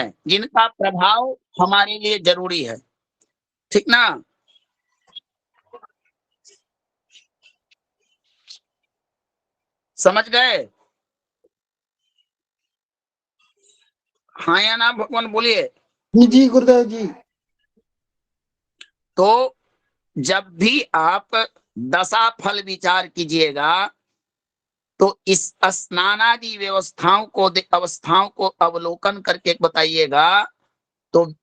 हैं जिनका प्रभाव हमारे लिए जरूरी है, ठीक ना। समझ गए? हाँ या ना भगवान बोलिए। जी गुरुदेव जी। तो जब भी आप दशा फल विचार कीजिएगा तो इस स्नानादि अवस्थाओं को अवलोकन करके बताइएगा, तो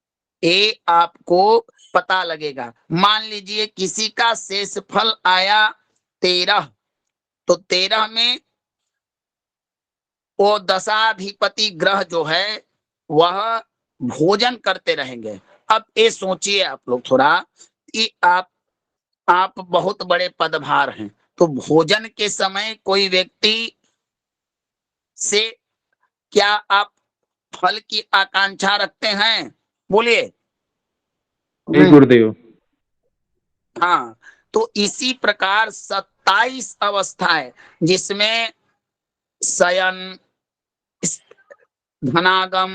ये आपको पता लगेगा। मान लीजिए किसी का शेष फल आया 13, तो 13 में वो दशाधिपति ग्रह जो है वह भोजन करते रहेंगे। अब ये सोचिए आप लोग थोड़ा कि आप बहुत बड़े पदभार हैं, तो भोजन के समय कोई व्यक्ति से क्या आप फल की आकांक्षा रखते हैं? बोलिए। जी गुरुदेव। हाँ, तो इसी प्रकार 27 अवस्थाएं जिसमें शयन, धनागम,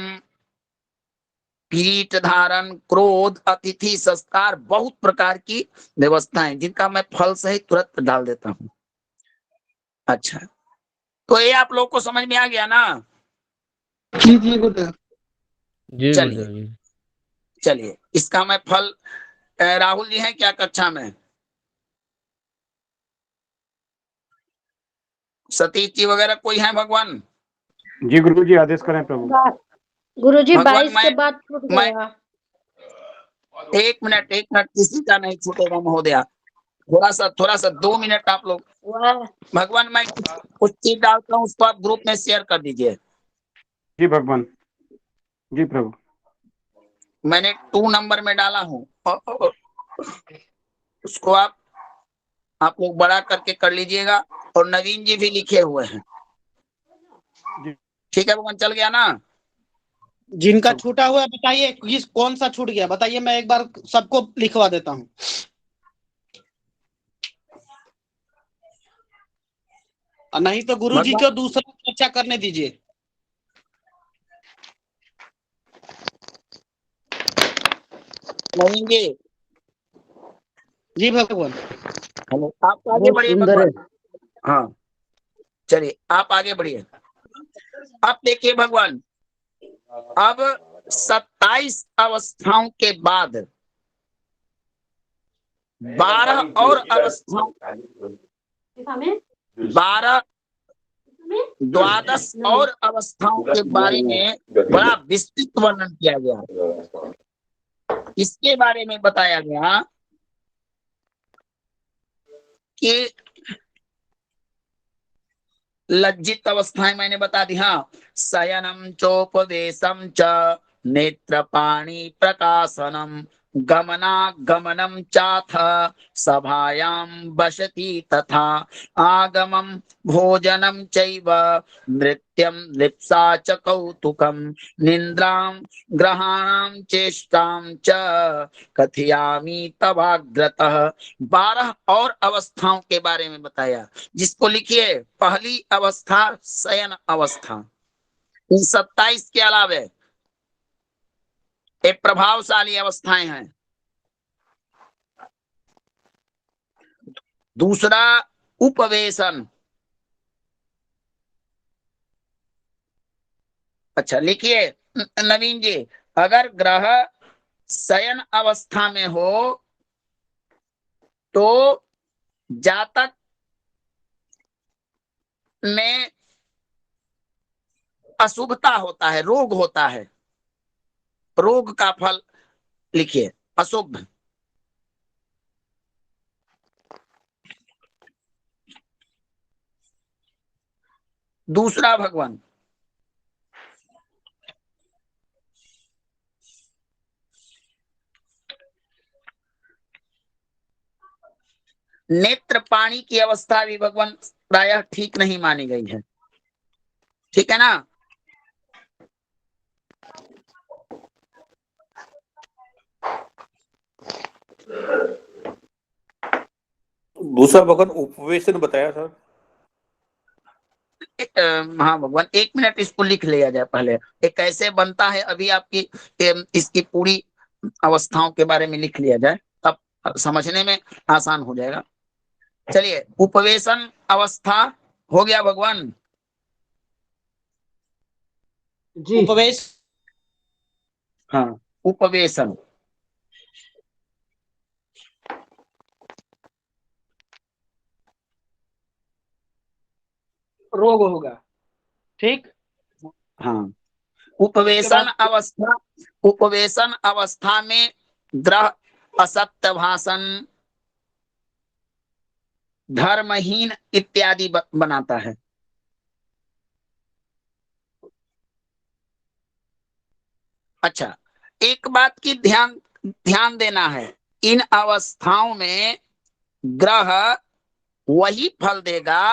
किरीट धारण, क्रोध, अतिथि संस्कार, बहुत प्रकार की व्यवस्थाएं जिनका मैं फल सहित तुरंत डाल देता हूं। अच्छा, तो ये आप लोग को समझ में आ गया ना? जी गुरुदेव। जी चलिए गुरुदेव जी। चलिए, इसका मैं फल राहुल जी हैं क्या कक्षा में? सतीश जी वगैरह कोई है भगवान? जी गुरु जी आदेश करें प्रभु। गुरुजी भगवान 22 के बाद छूट गया। एक मिनट किसी का नहीं छूटेगा महोदया। थोड़ा सा 2 मिनट आप लोग। भगवान मैं कुछ चीज डालता हूँ, उसको आप ग्रुप में शेयर कर दीजिए। जी भगवान। जी प्रभु। मैंने 2 नंबर में डाला हूँ, उसको आप लोग बड़ा करके कर लीजिएगा। और नवीन जी भी लिखे हुए हैं। ठीक है भगवान, चल गया ना? जिनका छूटा हुआ है बताइए, किस कौन सा छूट गया बताइए, मैं एक बार सबको लिखवा देता हूँ। नहीं तो गुरुजी को दूसरा चर्चा करने दीजिए। नवीन जी। जी भगवान। हेलो, आप आगे बढ़िए भगवान। हाँ चलिए, आप आगे बढ़िए। अब देखिए भगवान, अब 27 अवस्थाओं के बाद 12 और अवस्थाओं, 12 द्वादश और अवस्थाओं के बारे में बड़ा विस्तृत वर्णन किया गया। इसके बारे में बताया गया कि लज्जित अवस्थाएं मैंने बता दी। हाँ, शयनम चोपवेशम च नेत्रपाणी प्रकाशनम गमनागमनम चाथ सभायां बसति तथा आगमम भोजनम चैव नृत्यं लिप्सा च कौतुकम निन्द्रां ग्रहाणां चेष्टां च कथयामि तवाग्रतः। 12 और अवस्थाओं के बारे में बताया, जिसको लिखिए पहली अवस्था शयन अवस्था। इन 27 के अलावे एक प्रभावशाली अवस्थाएं हैं। दूसरा उपवेशन। अच्छा लिखिए नवीन जी, अगर ग्रह शयन अवस्था में हो तो जातक में अशुभता होता है, रोग होता है। रोग का फल लिखिए अशुभ। दूसरा भगवान, नेत्र पानी की अवस्था भी भगवान प्रायः ठीक नहीं मानी गई है, ठीक है ना। दूसरा भगवान उपवेशन बताया सर। हाँ भगवान, 1 मिनट इसको लिख लिया जाए पहले, ये कैसे बनता है अभी आपकी इसकी पूरी अवस्थाओं के बारे में लिख लिया जाए, तब समझने में आसान हो जाएगा। चलिए, उपवेशन अवस्था हो गया भगवान। जी उपवेश। हाँ, उपवेशन। रोग होगा, ठीक। हाँ, उपवेशन अवस्था, उपवेशन अवस्था में ग्रह असत्य भाषण, धर्महीन इत्यादि बनाता है। अच्छा, एक बात की ध्यान ध्यान देना है, इन अवस्थाओं में ग्रह वही फल देगा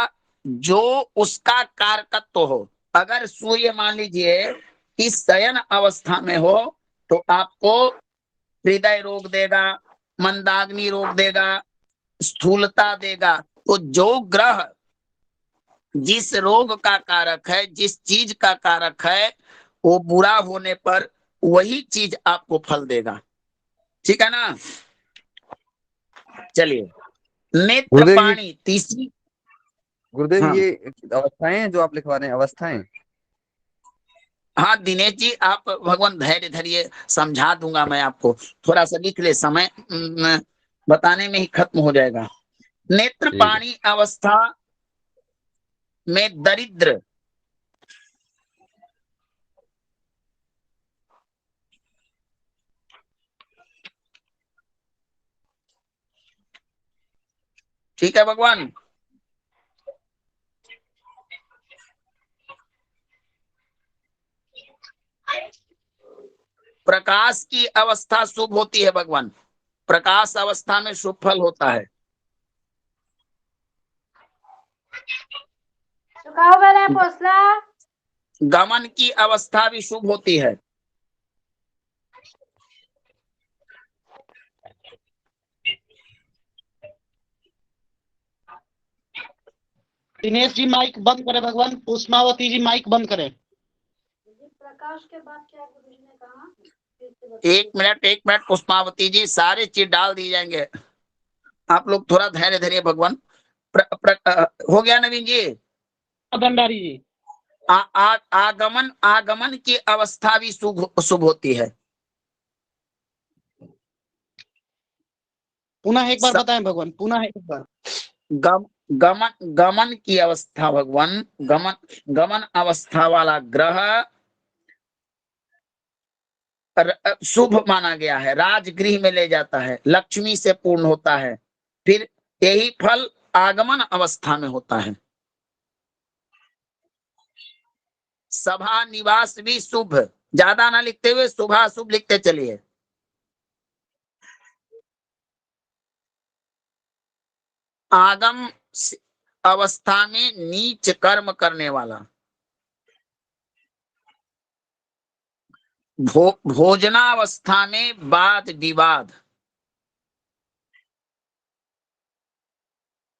जो उसका कारकत्व हो। अगर सूर्य मान लीजिए इस शयन अवस्था में हो तो आपको हृदय रोग देगा, मंदाग्नि रोग देगा, स्थूलता देगा। तो जो ग्रह जिस रोग का कारक है, जिस चीज का कारक है, वो बुरा होने पर वही चीज आपको फल देगा। ठीक है ना। चलिए, नेत्र गुरुदेव पाणी तीसरी। गुरुदेव हाँ ये अवस्थाएं हैं जो आप लिखवा रहे हैं, अवस्थाएं। हाँ दिनेश जी, आप भगवान धैर्य धरिए, समझा दूंगा मैं आपको। थोड़ा सा लिख ले, समय बताने में ही खत्म हो जाएगा। नेत्र ठीक है। पाणी अवस्था में दरिद्र, ठीक है भगवान। प्रकाश की अवस्था शुभ होती है भगवान, प्रकाश अवस्था में शुभ फल होता है। गमन की अवस्था भी शुभ होती है। दिनेश जी माइक बंद करें भगवान, पुष्पावती जी माइक बंद करें। प्रकाश के बाद क्या गुरु जी ने कहा? 1 मिनट पुष्पावती जी, सारे चीज डाल दी जाएंगे, आप लोग थोड़ा धैर्य धरिए भगवान। हो गया नवीन जी। भंडारी जी, आगमन, आगमन की अवस्था भी शुभ शुभ होती है। पुनः एक बार स- बताएं भगवान, पुनः एक बार। गमन, गमन की अवस्था भगवान, गमन, गमन अवस्था वाला ग्रह शुभ माना गया है, राजगृह में ले जाता है, लक्ष्मी से पूर्ण होता है। फिर यही फल आगमन अवस्था में होता है। सभा निवास भी शुभ, ज्यादा ना लिखते हुए शुभ शुभ लिखते चलिए। आगम अवस्था में नीच कर्म करने वाला, भोजनावस्था में वाद विवाद,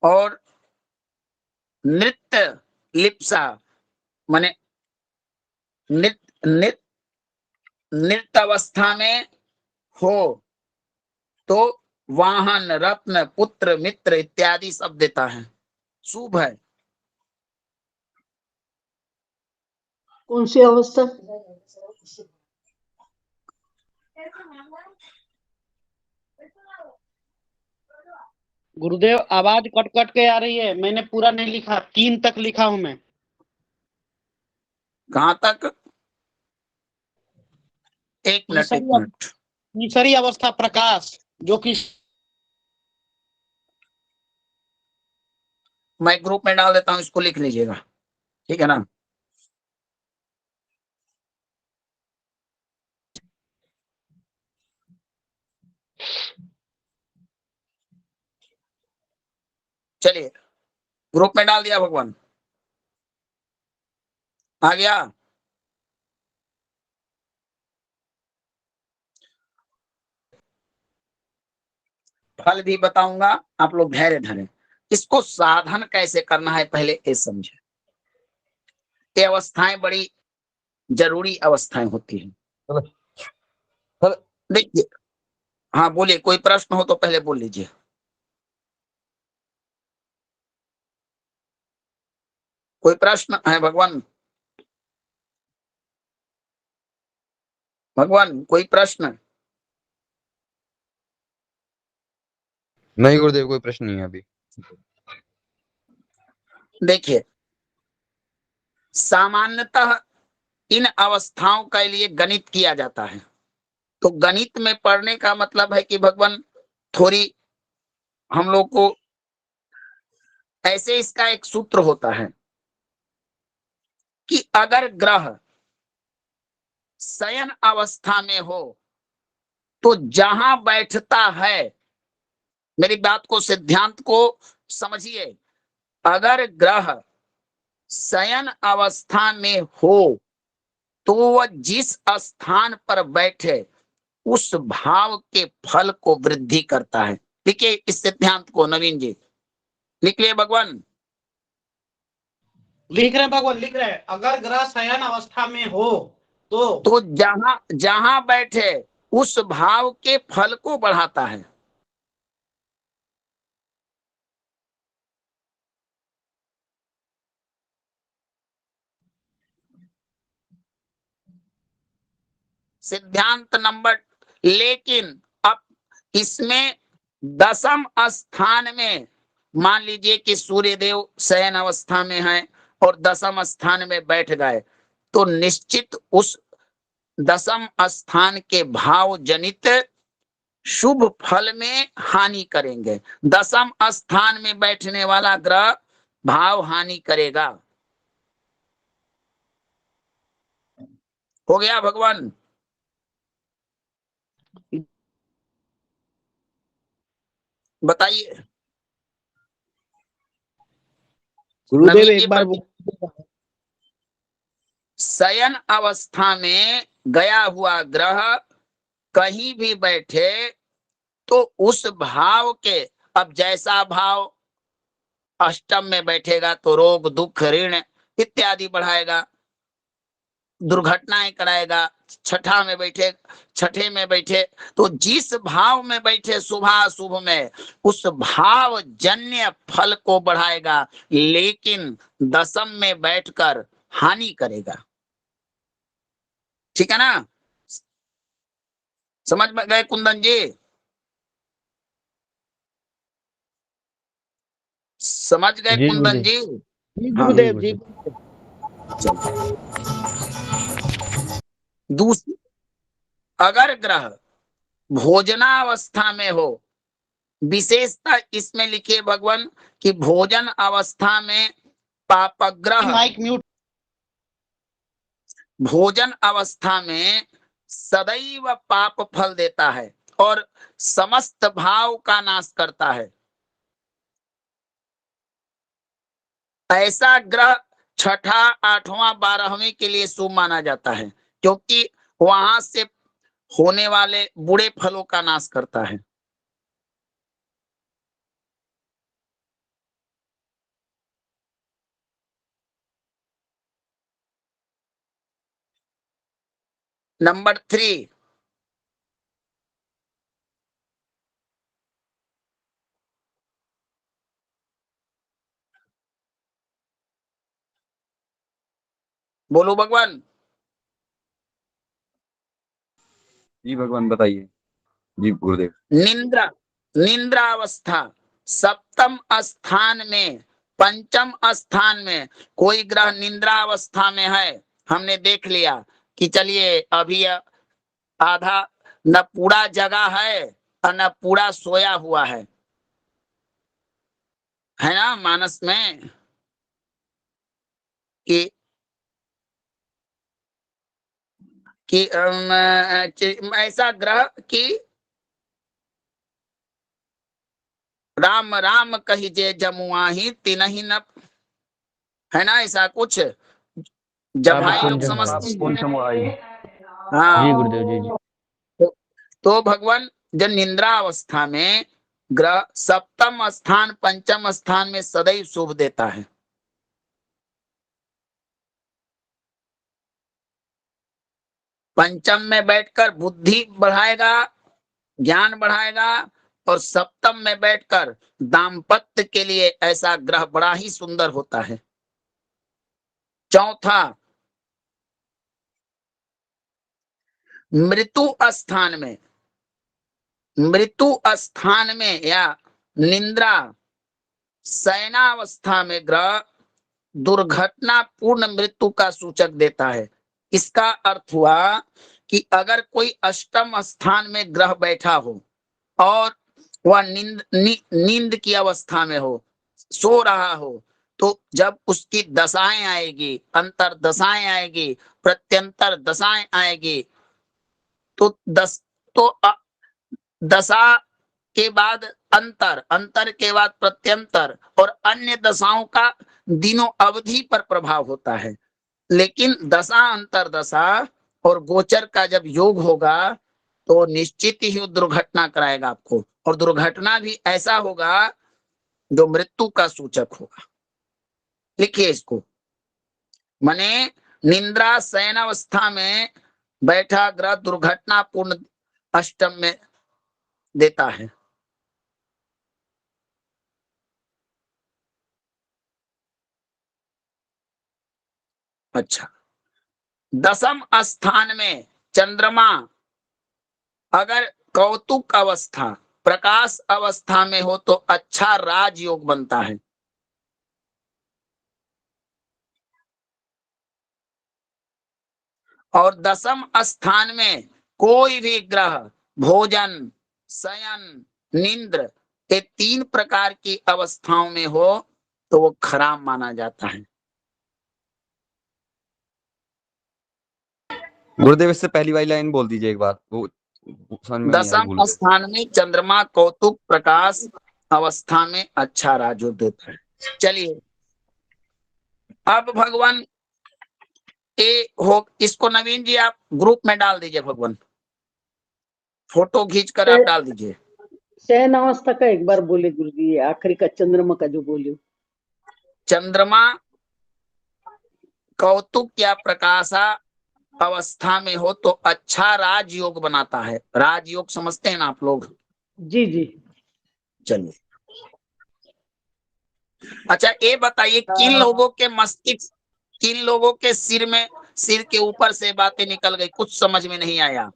और नृत्य लिप्सा माने नृत्य नृत्य अवस्था में हो तो वाहन, रत्न, पुत्र, मित्र इत्यादि सब देता है, शुभ है। कौन सी अवस्था? गुरुदेव आवाज कट कट के आ रही है, मैंने पूरा नहीं लिखा, 3 तक लिखा हूं मैं। कहां तक? एक मिनट। तीसरी अवस्था प्रकाश, जो कि मैं ग्रुप में डाल देता हूं, इसको लिख लीजिएगा, ठीक है ना। चलिए, ग्रुप में डाल दिया भगवान, आ गया। फल भी बताऊंगा, आप लोग धैर्य धरें। इसको साधन कैसे करना है पहले ये समझे। ये अवस्थाएं बड़ी जरूरी अवस्थाएं होती हैं। सर देखिए, हाँ बोलिए, कोई प्रश्न हो तो पहले बोल लीजिए। कोई प्रश्न है भगवान? भगवान कोई प्रश्न? नहीं गुरुदेव, कोई प्रश्न नहीं है अभी। देखिए, सामान्यतः इन अवस्थाओं के लिए गणित किया जाता है। तो गणित में पढ़ने का मतलब है कि भगवान थोड़ी हम लोग को ऐसे, इसका एक सूत्र होता है कि अगर ग्रह शयन अवस्था में हो तो जहां बैठता है, मेरी बात को, सिद्धांत को समझिए, अगर ग्रह शयन अवस्था में हो तो वह जिस स्थान पर बैठे उस भाव के फल को वृद्धि करता है। देखिए इस सिद्धांत को, नवीन जी लिख लिए भगवान। लिख रहे हैं भगवान, लिख रहे हैं। अगर ग्रह शयन अवस्था में हो तो जहां जहां बैठे उस भाव के फल को बढ़ाता है। सिद्धांत नंबर, लेकिन अब इसमें दशम स्थान में मान लीजिए कि सूर्यदेव शयन अवस्था में है और दशम स्थान में बैठ गए, तो निश्चित उस दशम स्थान के भाव जनित शुभ फल में हानि करेंगे। दशम स्थान में बैठने वाला ग्रह भाव हानि करेगा। हो गया भगवान? बताइए गुरुदेव नवीन जी। एक बार शयन अवस्था में गया हुआ ग्रह कहीं भी बैठे तो उस भाव के, अब जैसा भाव अष्टम में बैठेगा तो रोग दुख ऋण इत्यादि बढ़ाएगा, दुर्घटनाएं कराएगा। छठे में बैठे तो जिस भाव में बैठे शुभाशुभ में उस भाव जन्य फल को बढ़ाएगा, लेकिन दशम में बैठकर हानि करेगा। ठीक है ना? समझ में गए कुंदन जी? समझ गए जी कुंदन गुरुदेव। जी? हाँ। गुरुदेव जी। दूसरी, अगर ग्रह भोजनावस्था में हो, विशेषता इसमें लिखिए भगवान कि भोजन अवस्था में पापग्रह, माइक म्यूट। भोजन अवस्था में सदैव पाप फल देता है और समस्त भाव का नाश करता है। ऐसा ग्रह छठा, आठवां, 12वें के लिए शुभ माना जाता है, क्योंकि वहां से होने वाले बुरे फलों का नाश करता है। नंबर 3, बोलो भगवान। जी भगवान बताइए। जी गुरुदेव। निंद्रा, निंद्रावस्था सप्तम स्थान में, पंचम स्थान में कोई ग्रह निंद्रा अवस्था में है, हमने देख लिया कि चलिए अभी आधा न पूरा जगा है और न पूरा सोया हुआ है ना मानस में, कि ऐसा ग्रह कि राम राम कहिजे जमुआही तिनहि न, है ना ऐसा कुछ? जब पाप भाई पुण्य लोग जमुआही। समझते कौन हैं। समुआई? हाँ। जी गुरुदेव जी जी। तो भगवान जब निंद्रा अवस्था में ग्रह सप्तम स्थान, पंचम स्थान में सदैव शुभ देता है। पंचम में बैठकर बुद्धि बढ़ाएगा, ज्ञान बढ़ाएगा, और सप्तम में बैठकर दाम्पत्य के लिए ऐसा ग्रह बड़ा ही सुंदर होता है। चौथा, मृत्यु स्थान में या निंद्रा शयनावस्था में ग्रह दुर्घटनापूर्ण मृत्यु का सूचक देता है। इसका अर्थ हुआ कि अगर कोई अष्टम स्थान में ग्रह बैठा हो और वह नींद की अवस्था में हो, सो रहा हो, तो जब उसकी दशाएं आएगी, अंतर दशाएं आएगी, प्रत्यंतर दशाएं आएगी, तो दशा के बाद अंतर, अंतर के बाद प्रत्यंतर और अन्य दशाओं का दिनों अवधि पर प्रभाव होता है। लेकिन दशा, अंतर दशा और गोचर का जब योग होगा तो निश्चित ही दुर्घटना कराएगा आपको, और दुर्घटना भी ऐसा होगा जो मृत्यु का सूचक होगा। लिखिए इसको, माने निंद्रा शयन अवस्था में बैठा ग्रह दुर्घटनापूर्ण अष्टम में देता है। अच्छा, दसम स्थान में चंद्रमा अगर कौतुक अवस्था, प्रकाश अवस्था में हो तो अच्छा राजयोग बनता है। और दसम स्थान में कोई भी ग्रह भोजन, शयन, निंद्र, ये तीन प्रकार की अवस्थाओं में हो तो वो खराब माना जाता है। गुरुदेव इससे पहली वाली लाइन बोल दीजिए एक बार, वो समझ में नहीं आई, भूल दसम गए। स्थान में चंद्रमा कौतुक प्रकाश अवस्था में अच्छा राजयोग देता है। चलिए अब भगवान इसको नवीन जी आप ग्रुप में डाल दीजिए, भगवान फोटो खींच कर आप डाल दीजिए। शयन अवस्था का एक बार बोले गुरु जी, आखिरी का चंद्रमा का जो बोले। चंद्रमा कौतुक या प्रकाशा अवस्था में हो तो अच्छा राजयोग बनाता है। राजयोग समझते हैं ना आप लोग? जी जी। चलिए अच्छा, ये बताइए किन लोगों के मस्तिष्क, किन लोगों के सिर के ऊपर से बातें निकल गई, कुछ समझ में नहीं आया?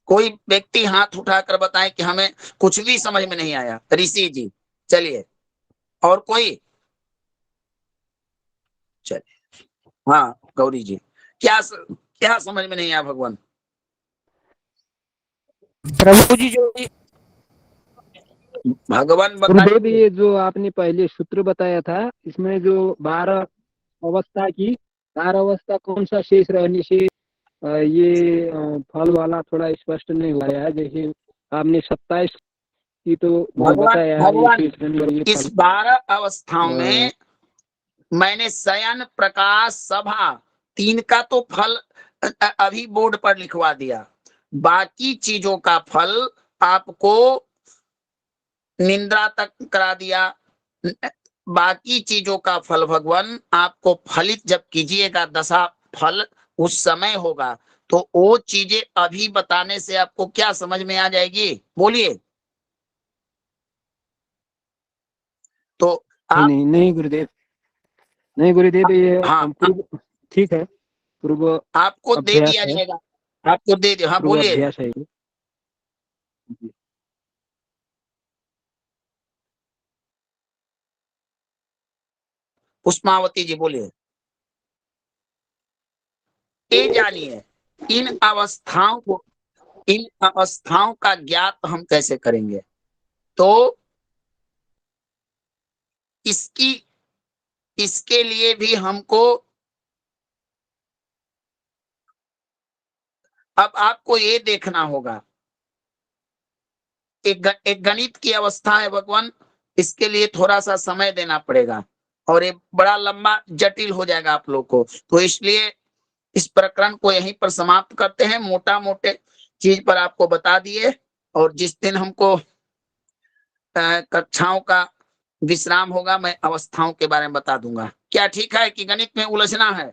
कोई व्यक्ति हाथ उठाकर बताए कि हमें कुछ भी समझ में नहीं आया। ऋषि जी चलिए, और कोई? चलिए हाँ गौरी जी, क्या समझ में नहीं आया भगवान? प्रभु जी जो भगवान गुरुदेव, बताइए। ये जो आपने पहले सूत्र बताया था, इसमें जो 12 अवस्था की 12 अवस्था कौन सा शेष रहने से ये फल वाला थोड़ा स्पष्ट नहीं हो रहा है। जैसे आपने 27 की तो बताया है, ये शेष रहने वाली इस फल 12 अवस्थाओं में मैंने शयन, प्रकाश, सभा, 3 का तो फल अभी बोर्ड पर लिखवा दिया। बाकी चीजों का फल आपको निंद्रा तक करा दिया। बाकी चीजों का फल भगवान आपको फलित जब कीजिएगा, दशा फल उस समय होगा, तो वो चीजें अभी बताने से आपको क्या समझ में आ जाएगी? बोलिए। तो आप नहीं गुरुदेव, नहीं गुरुदेव, ये हाँ पूर्व ठीक है, पूर्व आपको दे अभ्यास दिया है, जाएगा, आपको दे दिया। हाँ पूर्व बोलिए। अभ्यास है ये। पुष्पावती जी बोलिए। ये जानिए इन अवस्थाओं का ज्ञात हम कैसे करेंगे? तो इसके लिए भी हमको अब आपको ये देखना होगा, एक गणित की अवस्था है भगवान, इसके लिए थोड़ा सा समय देना पड़ेगा और ये बड़ा लंबा जटिल हो जाएगा आप लोग को। तो इसलिए इस प्रकरण को यहीं पर समाप्त करते हैं। मोटा मोटे चीज पर आपको बता दिए, और जिस दिन हमको कक्षाओं का विश्राम होगा मैं अवस्थाओं के बारे में बता दूंगा। क्या ठीक है कि गणित में उलझना है?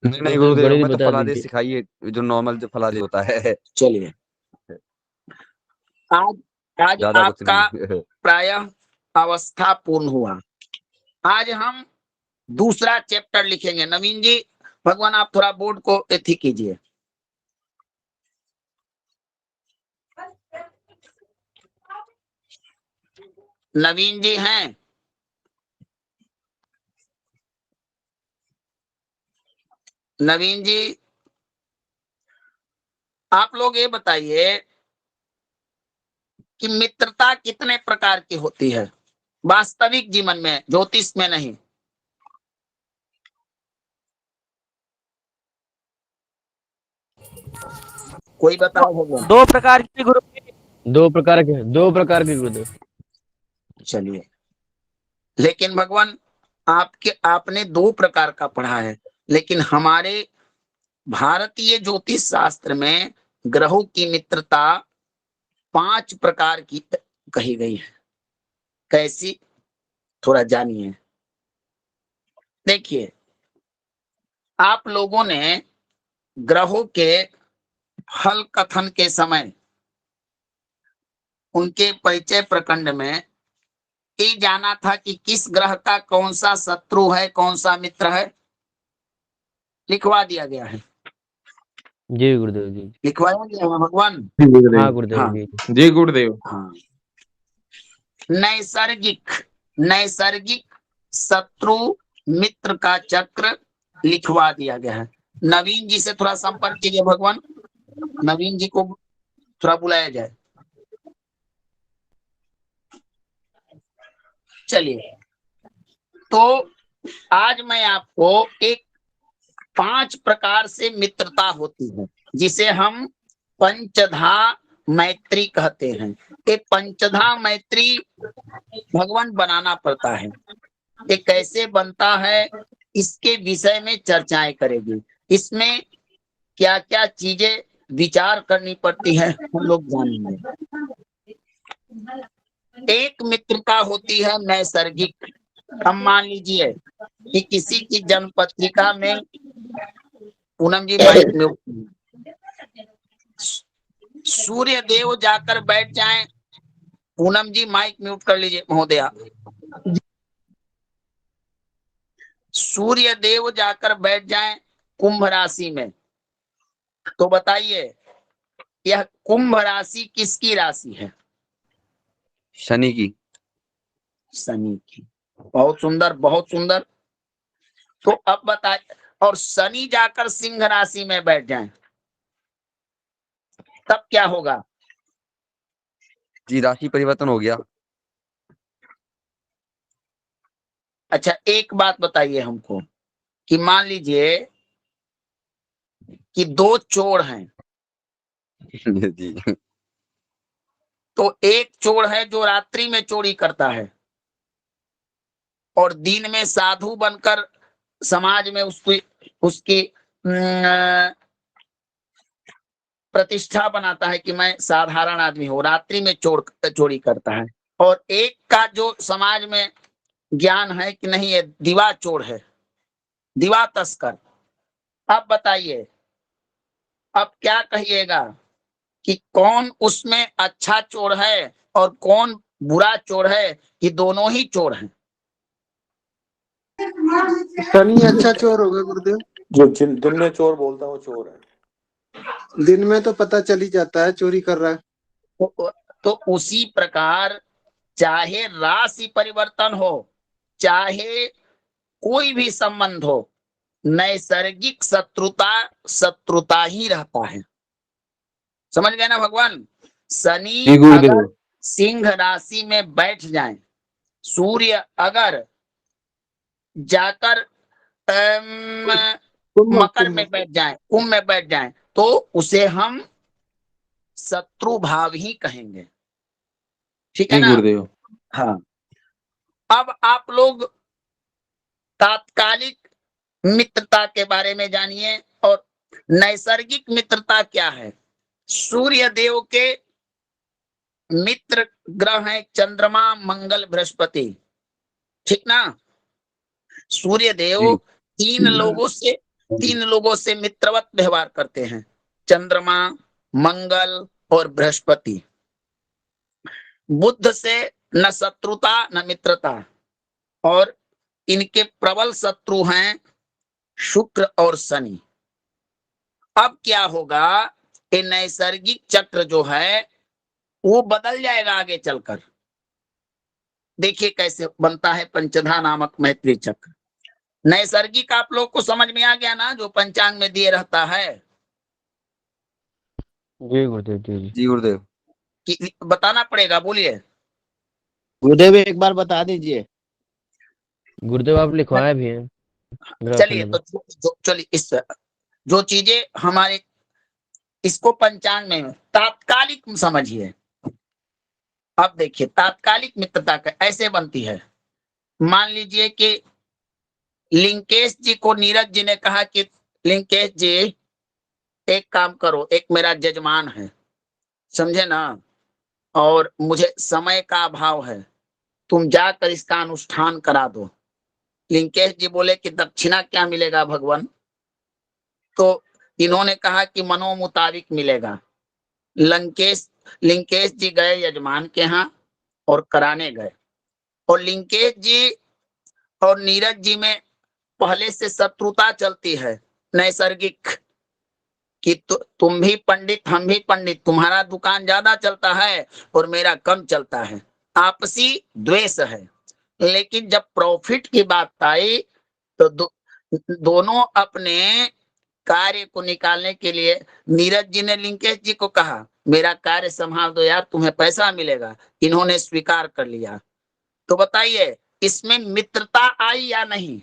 नहीं गुरुदेव, गणित हमें तो बता फलादेश दीजिए। सिखाइए, जो नॉर्मल जो फलादेश होता है। चलिए, आज आज ज्यादा कुछ आपका नहीं। प्रायः अवस्था पूर्ण हुआ। आज हम दूसरा चैप्टर लिखेंगे। नवीन जी, भगवान आप थोड़ा बोर्ड को एथी कीजिए। नवीन जी हैं? नवीन जी, आप लोग ये बताइए कि मित्रता कितने प्रकार की होती है वास्तविक जीवन में, ज्योतिष में नहीं। कोई बताओ भगवान। 2 प्रकार की गुरु जी। 2 प्रकार के गुरुदेव। चलिए, लेकिन भगवान आपने 2 प्रकार का पढ़ा है, लेकिन हमारे भारतीय ज्योतिष शास्त्र में ग्रहों की मित्रता 5 प्रकार की कही गई है। कैसी, थोड़ा जानिए। देखिए, आप लोगों ने ग्रहों के फल कथन के समय उनके परिचय प्रखंड में ये जाना था कि किस ग्रह का कौन सा शत्रु है, कौन सा मित्र है, लिखवा दिया गया है। जी गुरुदेव जी। लिखवाया गया है भगवान। हाँ हाँ, गुरुदेव जी। जी गुरुदेव। हाँ। नैसर्गिक शत्रु मित्र का चक्र लिखवा दिया गया है। नवीन जी से थोड़ा संपर्क कीजिए भगवान। नवीन जी को थोड़ा बुलाया जाए। चलिए, तो आज मैं आपको एक 5 प्रकार से मित्रता होती है, जिसे हम पंचधा मैत्री कहते हैं। ये पंचधा मैत्री भगवान बनाना पड़ता है। ये कैसे बनता है, इसके विषय में चर्चाएं करेगी। इसमें क्या क्या चीजें विचार करनी पड़ती है, हम लोग जानेंगे। एक मित्रता होती है नैसर्गिक। हम मान लीजिए कि किसी की जन्म पत्रिका में, पूनम जी माइक में, सूर्य देव जाकर बैठ जाएं। पूनम जी माइक म्यूट कर लीजिए महोदया। सूर्य देव जाकर बैठ जाएं कुंभ राशि में, तो बताइए यह कुंभ राशि किसकी राशि है? शनि की। शनि की। बहुत सुंदर, बहुत सुंदर। तो अब बताइए, और शनि जाकर सिंह राशि में बैठ जाएं, तब क्या होगा? जी, राशि परिवर्तन हो गया। अच्छा, एक बात बताइए हमको कि मान लीजिए कि 2 चोर हैं, जी। तो एक चोर है जो रात्रि में चोरी करता है और दिन में साधु बनकर समाज में उसकी प्रतिष्ठा बनाता है कि मैं साधारण आदमी हूं, रात्रि में चोरी करता है। और एक का जो समाज में ज्ञान है कि नहीं, ये दिवा चोर है, दिवा तस्कर। अब बताइए, अब क्या कहिएगा कि कौन उसमें अच्छा चोर है और कौन बुरा चोर है, कि दोनों ही चोर हैं? शनि अच्छा चोर होगा गुरुदेव। जो दिन में चोर बोलता है वो चोर है। दिन में तो पता चल ही जाता है चोरी कर रहा है। तो उसी प्रकार चाहे राशि परिवर्तन हो, चाहे कोई भी संबंध हो, नैसर्गिक शत्रुता ही रहता है। समझ गए ना भगवान? शनि अगर सिंह राशि में बैठ जाए, सूर्य अगर जाकर मकर में बैठ जाए, कुंभ में बैठ जाए, तो उसे हम शत्रु भाव ही कहेंगे। ठीक है ना? गुरुदेव। हाँ। अब आप लोग तात्कालिक मित्रता के बारे में जानिए। और नैसर्गिक मित्रता क्या है? सूर्य देव के मित्र ग्रह हैं चंद्रमा, मंगल, बृहस्पति। ठीक ना। सूर्य देव जी। 3 लोगों से मित्रवत व्यवहार करते हैं, चंद्रमा, मंगल और बृहस्पति। बुध से न शत्रुता न मित्रता, और इनके प्रबल शत्रु हैं शुक्र और शनि। अब क्या होगा, ये नैसर्गिक चक्र जो है वो बदल जाएगा आगे चलकर। देखिए कैसे बनता है पंचधा नामक मैत्री चक्र। नैसर्गिक आप लोग को समझ में आ गया ना, जो पंचांग में दिए रहता है जी गुरुदेव जी जी। जी गुरुदेव। कि बताना पड़ेगा, बोलिए। गुरुदेव एक बार बता दीजिए। गुरुदेव आप लिखवाए भी हैं चलिए ग्रहफल तो में। चलिए, इस जो चीजें हमारे इसको पंचांग में तात्कालिक समझिए। अब देखिए तात्कालिक मित्रता ऐसे बनती है। मान लीजिए कि लिंकेश जी को नीरज जी ने कहा कि लिंकेश जी एक काम करो, एक मेरा जजमान है, समझे ना, और मुझे समय का अभाव है, तुम जाकर इसका अनुष्ठान करा दो। लिंकेश जी बोले कि दक्षिणा क्या मिलेगा भगवान? तो इन्होंने कहा कि मनो मुताबिक मिलेगा। लिंकेश जी गए यजमान के यहाँ और कराने गए, और लिंकेश जी और नीरज जी में पहले से शत्रुता चलती है नैसर्गिक, कि तुम भी पंडित हम भी पंडित, तुम्हारा दुकान ज्यादा चलता है और मेरा कम चलता है, आपसी द्वेष है। लेकिन जब प्रॉफिट की बात आई तो दोनों अपने कार्य को निकालने के लिए नीरज जी ने लिंकेश जी को कहा मेरा कार्य संभाल दो यार, तुम्हें पैसा मिलेगा। इन्होंने स्वीकार कर लिया। तो बताइए इसमें मित्रता आई या नहीं?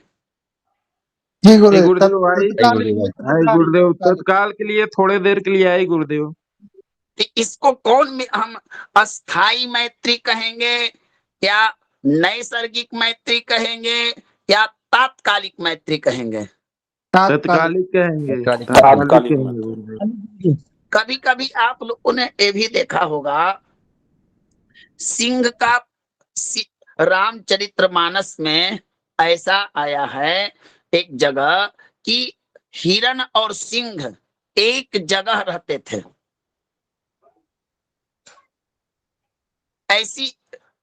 जी जी गुरुदेव, गुरुदेव भाई। तत्कालिक आई मित्रता गुरुदेव, नहीं। तत्काल के लिए थोड़े देर के लिए आई गुरुदेव। कि इसको हम अस्थाई मैत्री कहेंगे, या नैसर्गिक मैत्री कहेंगे, या तात्कालिक मैत्री कहेंगे? तत्कालिक कहेंगे, तत्कालिक तत्कालिक तात्कालिक कहेंगे मैत्री। गुरुदेव। कभी कभी आप लोगों ने ये भी देखा होगा, सिंह का रामचरितमानस में ऐसा आया है एक जगह कि हिरण और सिंह एक जगह रहते थे।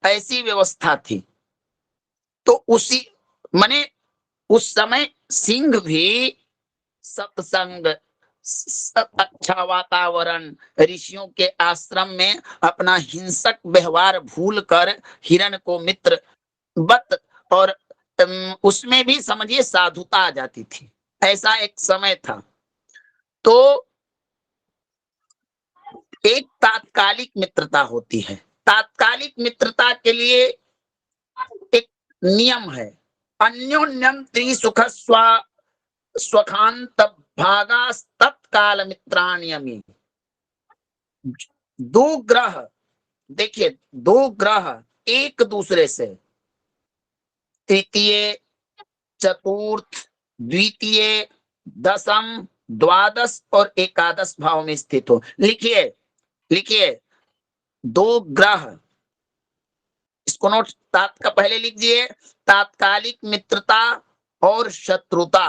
ऐसी व्यवस्था थी। तो उसी माने उस समय सिंह भी सत्संग, अच्छा वातावरण, ऋषियों के आश्रम में अपना हिंसक व्यवहार भूलकर हिरण को मित्र बत, और उसमें भी समझिए साधुता आ जाती थी। ऐसा एक समय था। तो एक तात्कालिक मित्रता होती है। तात्कालिक मित्रता के लिए एक नियम है, अन्योन्यम त्रिसुख स्वखांत भागा तत्काल मित्राण्यमी। दो ग्रह, देखिए दो ग्रह एक दूसरे से तृतीय, चतुर्थ, द्वितीय, दशम, द्वादश और एकादश भाव में स्थित हो। लिखिए लिखिए, दो ग्रह, इसको नोट का पहले लिखिए, तात्कालिक मित्रता और शत्रुता।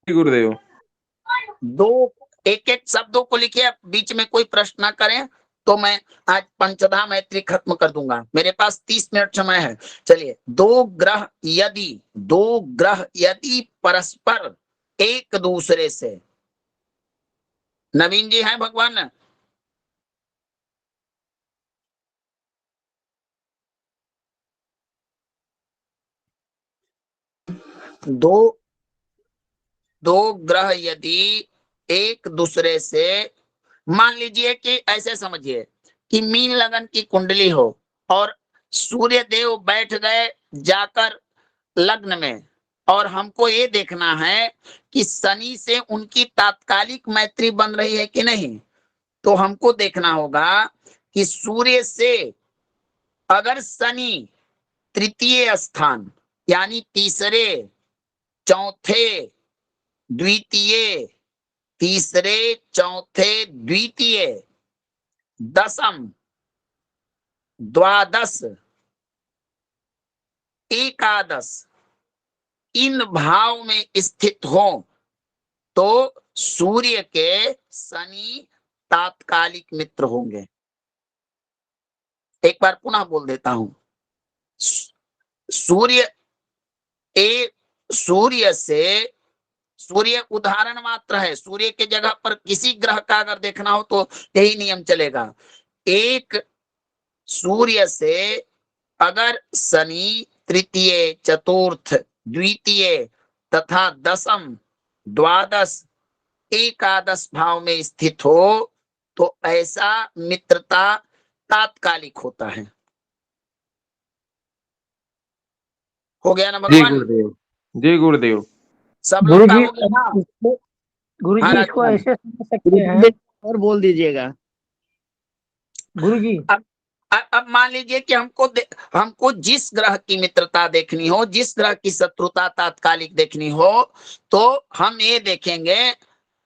जी गुरुदेव। दो एक एक शब्दों को लिखिए, बीच में कोई प्रश्न ना करें तो मैं आज पंचधा मैत्री खत्म कर दूंगा। मेरे पास 30 मिनट समय है। चलिए, दो ग्रह यदि परस्पर एक दूसरे से, नवीन जी हैं भगवान? दो ग्रह यदि एक दूसरे से, मान लीजिए कि ऐसे समझिए कि मीन लगन की कुंडली हो और सूर्य देव बैठ गए जाकर लग्न में, और हमको ये देखना है कि शनि से उनकी तात्कालिक मैत्री बन रही है कि नहीं। तो हमको देखना होगा कि सूर्य से अगर शनि तृतीय स्थान यानी तीसरे चौथे द्वितीय, तीसरे चौथे द्वितीय, दशम, द्वादश, एकादश, इन भाव में स्थित हो तो सूर्य के शनि तात्कालिक मित्र होंगे। एक बार पुनः बोल देता हूं, सूर्य उदाहरण मात्र है। सूर्य के जगह पर किसी ग्रह का अगर देखना हो तो यही नियम चलेगा। एक सूर्य से अगर शनि तृतीय, चतुर्थ, द्वितीय तथा दशम, द्वादश, एकादश भाव में स्थित हो तो ऐसा मित्रता तात्कालिक होता है। हो गया ना जी भगवान? गुरुदेव, जी गुरुदेव। सब लोग का हो गया ना? गुरु हाँ, जी इसको राजकुमार। ऐसे समझ सकते हैं और बोल दीजिएगा गुरु जी। अब मान लीजिए कि हमको जिस ग्रह की मित्रता देखनी हो, जिस ग्रह की शत्रुता तात्कालिक देखनी हो, तो हम ये देखेंगे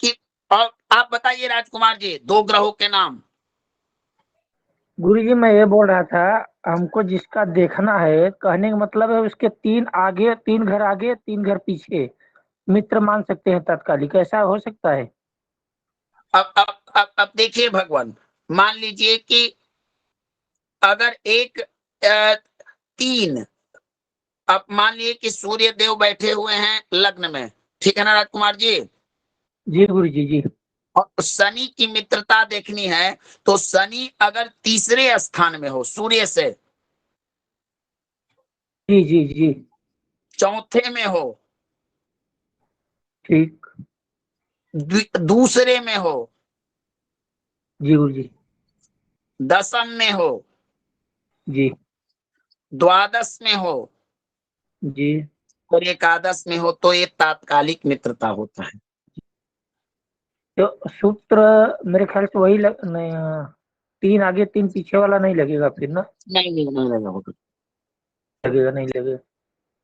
कि आप बताइए राजकुमार जी, दो ग्रहों के नाम। गुरु जी मैं ये बोल रहा था, हमको जिसका देखना है, कहने का मतलब है उसके तीन घर आगे, तीन घर पीछे मित्र मान सकते हैं तात्कालिक, ऐसा हो सकता है? अब देखिए भगवान, मान लीजिए कि अगर एक तीन, अब मान लीजिए कि सूर्य देव बैठे हुए हैं लग्न में, ठीक है ना राजकुमार जी? जी गुरु जी जी। और शनि की मित्रता देखनी है तो शनि अगर तीसरे स्थान में हो सूर्य से, जी जी जी चौथे में हो, ठीक। दूसरे में हो, जी गुरु जी। दशम में हो, जी द्वादश में हो जी। और एकादश में हो तो ये तात्कालिक मित्रता होता है। तो सूत्र मेरे ख्याल से वही नहीं, तीन आगे तीन पीछे वाला नहीं लगेगा फिर ना? नहीं लगेगा, लगेगा नहीं लगेगा।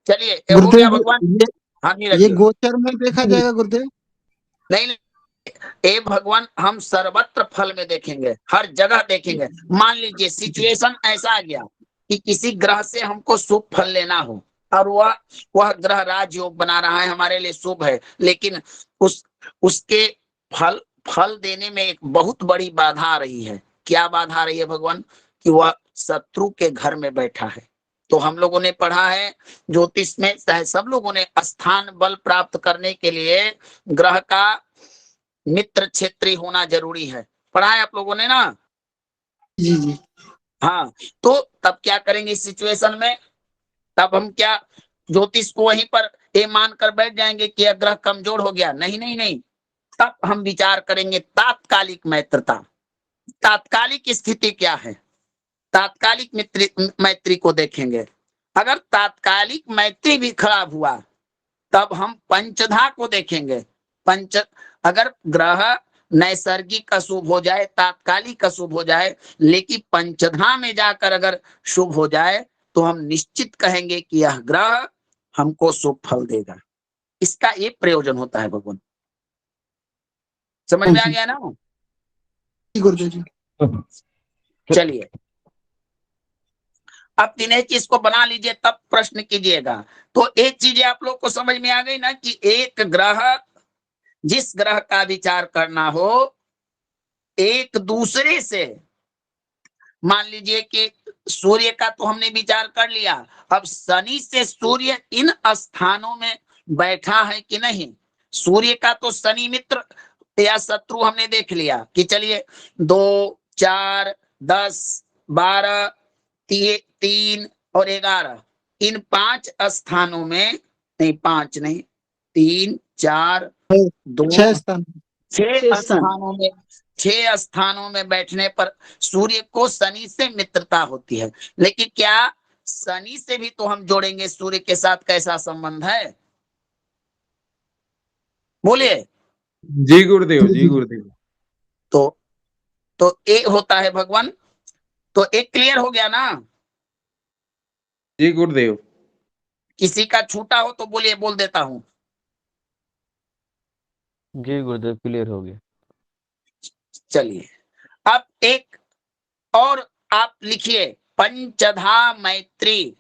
चलिए हो गया भगवान। हाँ नहीं ये रखिए, गोचर में देखा जाएगा गुरुदेव? नहीं ए भगवान, हम सर्वत्र फल में देखेंगे, हर जगह देखेंगे। मान लीजिए सिचुएशन ऐसा आ गया कि किसी ग्रह से हमको शुभ फल लेना हो और वह ग्रह राजयोग बना रहा है, हमारे लिए शुभ है, लेकिन उसके फल देने में एक बहुत बड़ी बाधा आ रही है। क्या बाधा आ रही है भगवान? कि वह शत्रु के घर में बैठा है। तो हम लोगों ने पढ़ा है ज्योतिष में, चाहे सब लोगों ने, स्थान बल प्राप्त करने के लिए ग्रह का मित्र क्षेत्री होना जरूरी है। पढ़ा है आप लोगों ने ना? जी जी। हाँ, तो तब क्या करेंगे इस सिचुएशन में? तब हम क्या ज्योतिष को वहीं पर ये मानकर बैठ जाएंगे कि यह ग्रह कमजोर हो गया? नहीं नहीं नहीं, तब हम विचार करेंगे तात्कालिक मित्रता। तात्कालिक स्थिति क्या है, तात्कालिक मैत्री को देखेंगे। अगर तात्कालिक मैत्री भी खराब हुआ तब हम पंचधा को देखेंगे। अगर ग्रह नैसर्गिक अशुभ हो जाए, तात्कालिक अशुभ हो जाए, लेकिन पंचधा में जाकर अगर शुभ हो जाए तो हम निश्चित कहेंगे कि यह ग्रह हमको शुभ फल देगा। इसका ये प्रयोजन होता है भगवान। समझ में आ गया ना? गुरुदेव जी। चलिए अब दिनेश जी इसको बना लीजिए, तब प्रश्न कीजिएगा। तो एक चीज आप लोग को समझ में आ गई ना कि एक ग्रह, जिस ग्रह का विचार करना हो, एक दूसरे से, मान लीजिए कि सूर्य का तो हमने विचार कर लिया, अब शनि से सूर्य इन स्थानों में बैठा है कि नहीं। सूर्य का तो शनि मित्र या शत्रु हमने देख लिया कि चलिए 2, 4, 10, 12, 3 और 11, इन 5 स्थानों में, नहीं 5 नहीं, 3, 4, 2, 6 स्थानों में बैठने पर सूर्य को शनि से मित्रता होती है। लेकिन क्या शनि से भी तो हम जोड़ेंगे सूर्य के साथ कैसा संबंध है? बोलिए। जी गुरुदेव, जी गुरुदेव। तो एक होता है भगवान। तो एक क्लियर हो गया ना? जी गुरुदेव। किसी का छूटा हो तो बोलिए, बोल देता हूं। जी गुरुदेव क्लियर हो गया। चलिए अब एक और आप लिखिए, पंचधा मैत्री।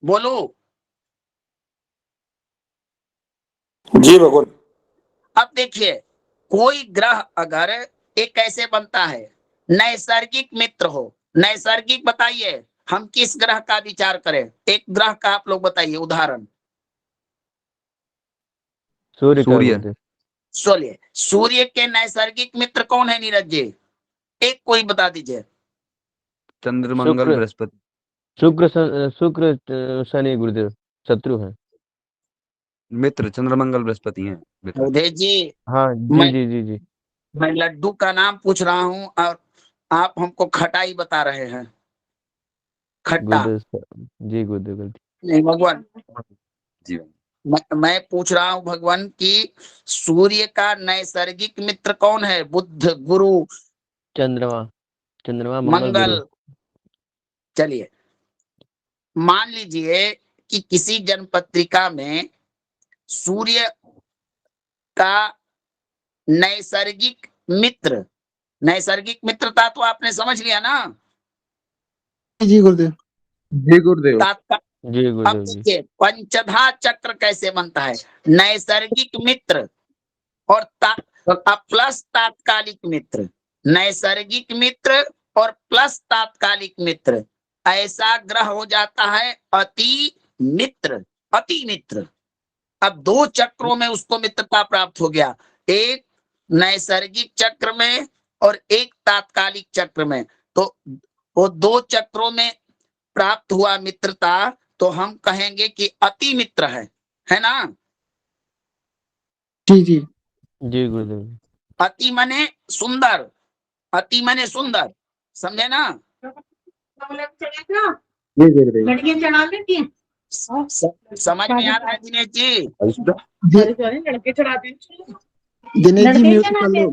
बोलो। जी भगवान। अब देखिए, कोई ग्रह अगर एक कैसे बनता है, नैसर्गिक मित्र हो। नैसर्गिक बताइए, हम किस ग्रह का विचार करें? एक ग्रह का आप लोग बताइए उदाहरण। सूर्य का सूर्य। गुरुदेव। सोलिए, सूर्य के नैसर्गिक मित्र कौन है नीरज जी? एक कोई बता दीजिए। चंद्र मंगल शुक्र बृहस्पति। शुक्र शनि गुरुदेव शत्रु है। मित्र चंद्र मंगल बृहस्पति हैं मित्र। उदय जी, हाँ जी मैं जी जी जी। मैं लड्डू का नाम पूछ रहा हूं और आप हमको खटाई बता रहे हैं। खट्टा गुरुदेव जी गुरुदेव गलती। नहीं भगवान, जी मैं पूछ रहा हूं भगवान कि सूर्य का नैसर्गिक मित्र कौन है? बुध, गुरु, चंद्रमा। चंद्रमा मंगल गुरु। मंगल। चलिए, मान लीजिए कि किसी जन्मपत्रिका में सूर्य का नैसर्गिक मित्र, नैसर्गिक मित्रता तो आपने समझ लिया ना? जी गुरुदेव। जी गुरुदेव। तात्काल। जी अब गुरुदेव जी। देखिए, पंचधा चक्र कैसे बनता है? नैसर्गिक मित्र और प्लस तात्कालिक मित्र। नैसर्गिक मित्र और प्लस तात्कालिक मित्र, ऐसा ग्रह हो जाता है अति मित्र। अति मित्र। अब दो चक्रों में उसको मित्रता प्राप्त हो गया, एक नैसर्गिक चक्र में और एक तात्कालिक चक्र में। तो वो दो चक्रों में प्राप्त हुआ मित्रता, तो हम कहेंगे कि अति मित्र है ना? जी जी। जी गुरुदेव। अति मने सुंदर, अति मने सुंदर, समझे ना? जी गुरुदेव। लड़कियां चढ़ा लेती हैं। समझ में आ रहा है दिनेश जी? लड़के चढ़ाते हैं। दिनेश जी म्यूट कर लो।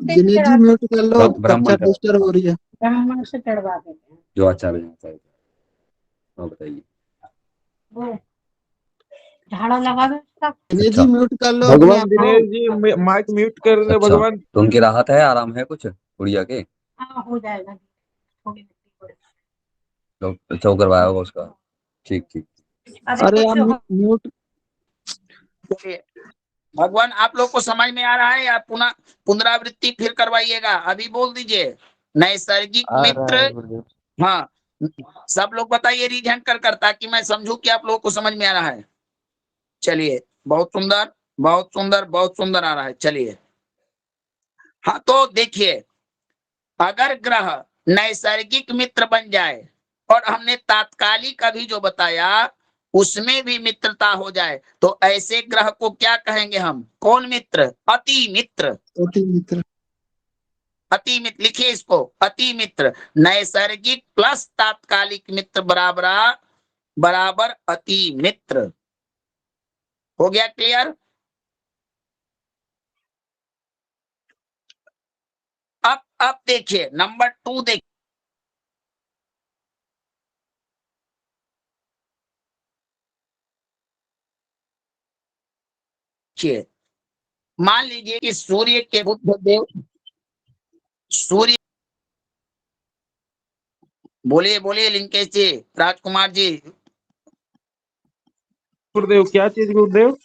दिनेश जी म्यूट कर लो, ब्राह्मण कक्षा का डिस्टर्ब हो रही है। ब्राह्मण से चढ़वा देते हैं। जो आचार्य हैं। हाँ बताइए। वो झाड़ा लगा दो उसका। दिनेश अच्छा जी म्यूट कर लो अपने भगवान आप को। दिनेश जी माइक म्यूट कर रहे अच्छा, भगवान। तो उनकी राहत है, आराम है कुछ गुड़िया के? हाँ हो जाएगा, थोड़ी अच्छा वो करवाया होगा उसका। ठीक ठीक। अरे आप म्यूट। भगवान आप लोग को समझ में आ रहा है या पुनः पुनरावृत्ति फिर करवाइएगा? अभी बोल दीजिए, नैसर्गिक आ रहा मित्र। है गुरुदेव। हाँ, सब लोग बताइए रीझन कर ताकि मैं समझूं कि आप लोगों को समझ में आ रहा है। चलिए, बहुत सुंदर बहुत सुंदर बहुत सुंदर आ रहा है। चलिए, हाँ तो देखिए, अगर ग्रह नैसर्गिक मित्र बन जाए और हमने तात्कालिक अभी जो बताया उसमें भी मित्रता हो जाए, तो ऐसे ग्रह को क्या कहेंगे हम? कौन मित्र? अति मित्र। अति मित्र। अति मित्र लिखिए इसको, अति मित्र। नैसर्गिक प्लस तात्कालिक मित्र बराबर अति मित्र। हो गया क्लियर? अब देखिए नंबर 2 देखिए। मान लीजिए कि सूर्य के बुध देव, सूर्य, बोलिए बोलिए लिंकेश जी, राजकुमार जी। गुरुदेव क्या चीज गुरुदेव?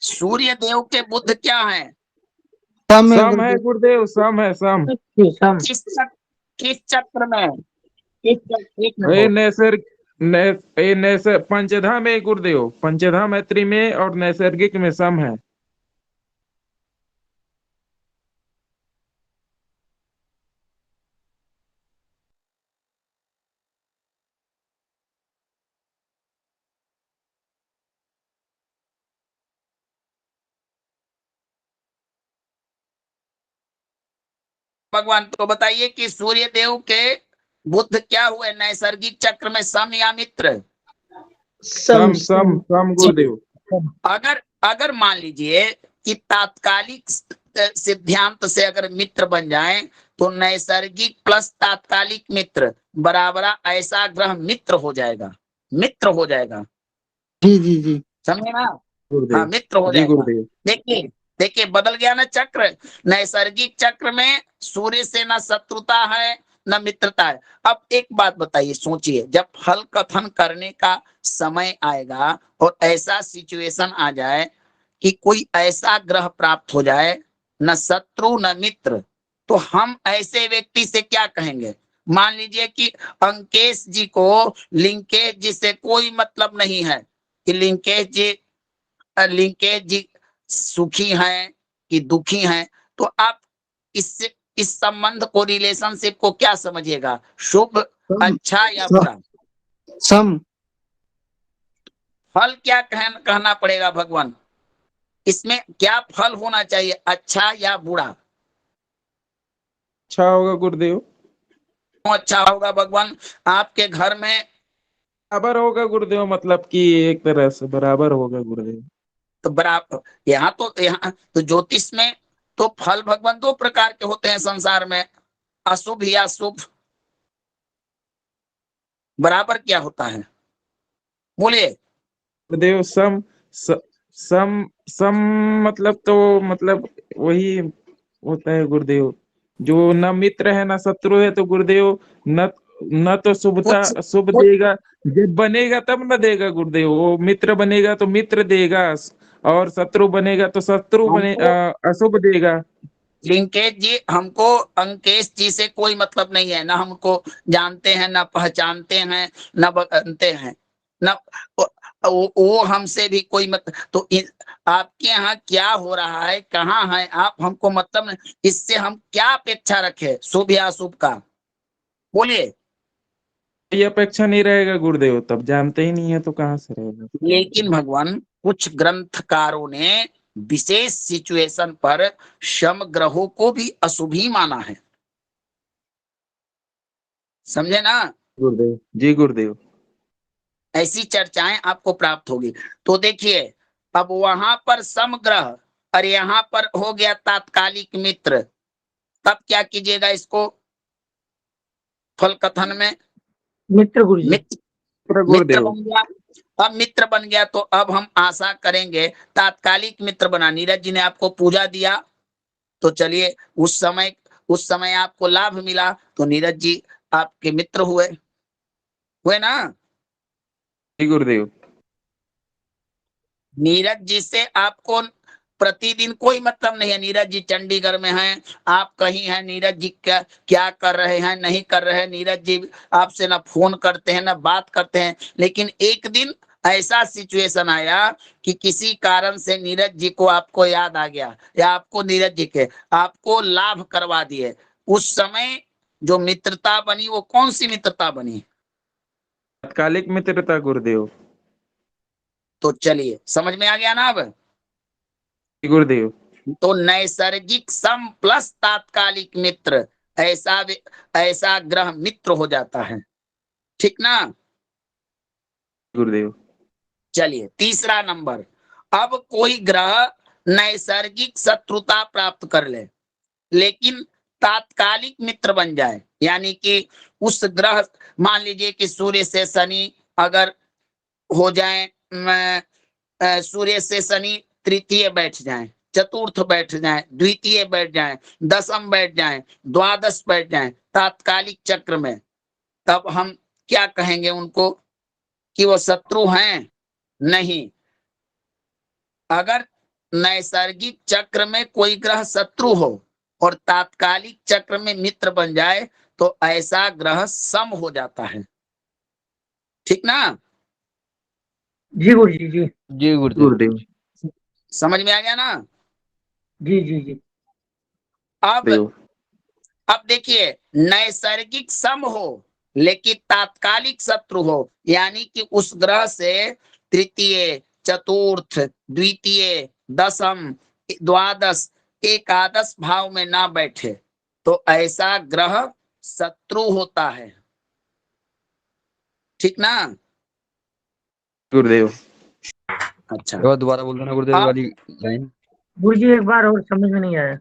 सूर्य देव के बुध क्या है? सम है गुरुदेव, सम है सम। किस चक्र में? एक ए मिनट। नैसर पंचधा में गुरुदेव, पंचधा मैत्री में और नैसर्गिक में सम है। भगवान तो बताइए कि सूर्य देव के बुध क्या हुए नैसर्गिक चक्र में, सम या मित्र? सम सम सम गुरुदेव। अगर अगर मान लीजिए कि तात्कालिक सिद्धांत से अगर मित्र बन जाए तो नैसर्गिक प्लस तात्कालिक मित्र बराबर ऐसा ग्रह मित्र हो जाएगा, मित्र हो जाएगा। जी जी जी समझे ना? हाँ, गुरुदेव मित्र हो जी जाएगा। गुरुदेव। देखिए देखिए बदल गया ना चक्र। नैसर्गिक चक्र में सूर्य से ना शत्रुता है न मित्रता है। अब एक बात बताइए, सोचिए, जब फल कथन करने का समय आएगा और ऐसा सिचुएशन आ जाए कि कोई ऐसा ग्रह प्राप्त हो जाए, न शत्रु न मित्र, तो हम ऐसे व्यक्ति से क्या कहेंगे? मान लीजिए कि अंकेश जी को लिंकेश जी से कोई मतलब नहीं है कि लिंकेश जी सुखी हैं कि दुखी हैं, तो आप इससे इस संबंध को, रिलेशनशिप को क्या समझिएगा? शुभ, अच्छा या बुरा? सम फल क्या कहना पड़ेगा भगवान? इसमें क्या फल होना चाहिए, अच्छा या बुरा? अच्छा होगा गुरुदेव। क्यों अच्छा होगा भगवान? आपके घर में बराबर होगा गुरुदेव, मतलब कि एक तरह से बराबर होगा गुरुदेव। तो बराबर, यहाँ तो ज्योतिष में तो फल भगवान दो प्रकार के होते हैं संसार में, अशुभ या शुभ। बराबर क्या होता है बोलिए? गुरुदेव सम सम मतलब तो मतलब वही होता है गुरुदेव, जो न मित्र है न शत्रु है, तो गुरुदेव न न तो कुछ शुभ कुछ देगा। जब बनेगा तब न देगा गुरुदेव, वो मित्र बनेगा तो मित्र देगा, और शत्रु बनेगा तो शत्रु हमको अशुभ देगा। लिंकेश जी, हमको अंकेश जी से कोई मतलब नहीं है, ना हमको जानते हैं, ना पहचानते हैं, ना बनते हैं, ना वो हमसे भी कोई मत। तो आपके यहाँ क्या हो रहा है, कहाँ है आप, हमको मतलब नहीं। इससे हम क्या अपेक्षा रखें, शुभ या अशुभ का? बोलिए। ये अपेक्षा नहीं रहेगा गुरुदेव, तब जानते ही नहीं है तो कहाँ से रहेगा। लेकिन भगवान कुछ ग्रंथकारों ने विशेष सिचुएशन पर शम ग्रहों को भी अशुभ ही माना है, समझे ना? गुरुदेव जी गुरुदेव। ऐसी चर्चाएं आपको प्राप्त होगी। तो देखिए, अब वहां पर समग्रह और यहाँ पर हो गया तात्कालिक मित्र, तब क्या कीजिएगा इसको फल कथन में? मित्र गुरुजी। मित्र मित्र गुरुदेव बन गया। अब मित्र बन गया तो अब हम आशा करेंगे तात्कालिक मित्र बना। नीरज जी ने आपको पूजा दिया, तो चलिए उस समय आपको लाभ मिला, तो नीरज जी आपके मित्र हुए ना? जी गुरुदेव। नीरज जी से आपको प्रतिदिन कोई मतलब नहीं है। नीरज जी चंडीगढ़ में हैं, आप कहीं हैं, नीरज जी क्या क्या कर रहे हैं, नहीं कर रहे हैं, नीरज जी आपसे ना फोन करते हैं ना बात करते हैं। लेकिन एक दिन ऐसा सिचुएशन आया कि किसी कारण से नीरज जी को आपको याद आ गया, या आपको नीरज जी के आपको लाभ करवा दिए। उस समय जो मित्रता बनी वो कौन सी मित्रता बनी? तात्कालिक मित्रता गुरुदेव। तो चलिए समझ में आ गया ना अब? जी गुरुदेव। तो नैसर्गिक सम प्लस तात्कालिक मित्र, ऐसा ग्रह मित्र हो जाता है, ठीक ना? गुरुदेव चलिए तीसरा नंबर, अब कोई ग्रह नैसर्गिक शत्रुता प्राप्त कर ले लेकिन तात्कालिक मित्र बन जाए, यानी कि उस ग्रह, मान लीजिए कि सूर्य से शनि अगर हो जाए, सूर्य से शनि तृतीय बैठ जाए, चतुर्थ बैठ जाए, द्वितीय बैठ जाए, दशम बैठ जाए, द्वादश बैठ जाए तात्कालिक चक्र में, तब हम क्या कहेंगे उनको कि वो शत्रु हैं? नहीं। अगर नैसर्गिक चक्र में कोई ग्रह शत्रु हो और तात्कालिक चक्र में मित्र बन जाए तो ऐसा ग्रह सम हो जाता है, ठीक ना? जी गुरुजी जी। जी गुरुदेव। गुरुदेव। समझ में आ गया ना? जी जी जी। अब देव अब देखिए, नैसर्गिक सम हो लेकिन तात्कालिक शत्रु हो, यानी कि उस ग्रह से तृतीय, चतुर्थ, द्वितीय, दशम, द्वादश, एकादश भाव में ना बैठे, तो ऐसा ग्रह शत्रु होता है, ठीक ना? गुरुदेव। अच्छा, एक बार दोबारा बोल देना गुरुदेव अब वाली लाइन। गुरुजी एक बार और समझ में नहीं आया।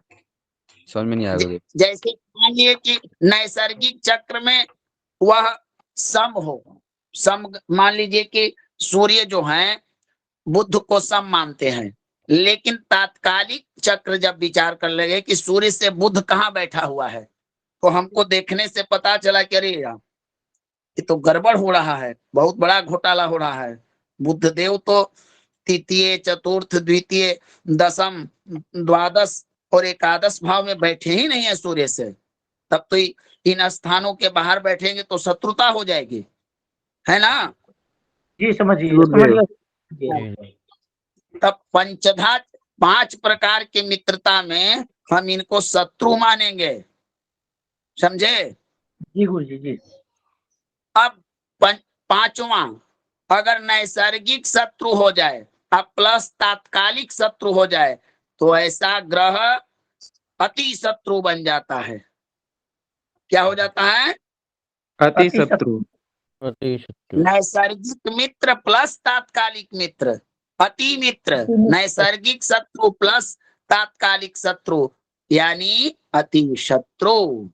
समझ में नहीं आया गुरुदेव। जैसे मान लिए कि नैसर्गिक चक्र में वह सम हो, सम मान लीजिए कि सूर्य जो है बुध को सम मानते हैं, लेकिन तात्कालिक चक्र जब विचार कर लगे कि सूर्य से बुध कहाँ बैठा हुआ है, तो हमको देखने से पता चला कि अरे यार ये तो गड़बड़ हो रहा है, बहुत बड़ा घोटाला हो रहा है। बुध देव तो तृतीय, चतुर्थ, द्वितीय, दशम, द्वादश और एकादश भाव में बैठे ही नहीं है सूर्य से। तब तो इन स्थानों के बाहर बैठेंगे तो शत्रुता हो जाएगी, है ना। जी समझिए, गुरुदेव। समझिए। तब पंचधा 5 प्रकार की मित्रता में हम इनको शत्रु मानेंगे, समझे। जी गुरुजी जी। अब पांचवा, अगर नैसर्गिक शत्रु हो जाए अब प्लस तात्कालिक शत्रु हो जाए तो ऐसा ग्रह अति शत्रु बन जाता है। क्या हो जाता है? अति शत्रु। अति शत्रु। नैसर्गिक मित्र प्लस तात्कालिक मित्र अति मित्र, नैसर्गिक शत्रु प्लस तात्कालिक शत्रु यानी अति शत्रु।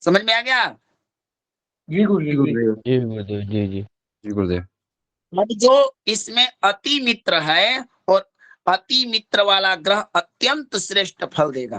समझ में आ गया? जी गुरुजी जी। जी गुरुदेव जी जी। जी गुरुदेव। अब जो इसमें अति मित्र है और अति मित्र वाला ग्रह अत्यंत श्रेष्ठ फल देगा।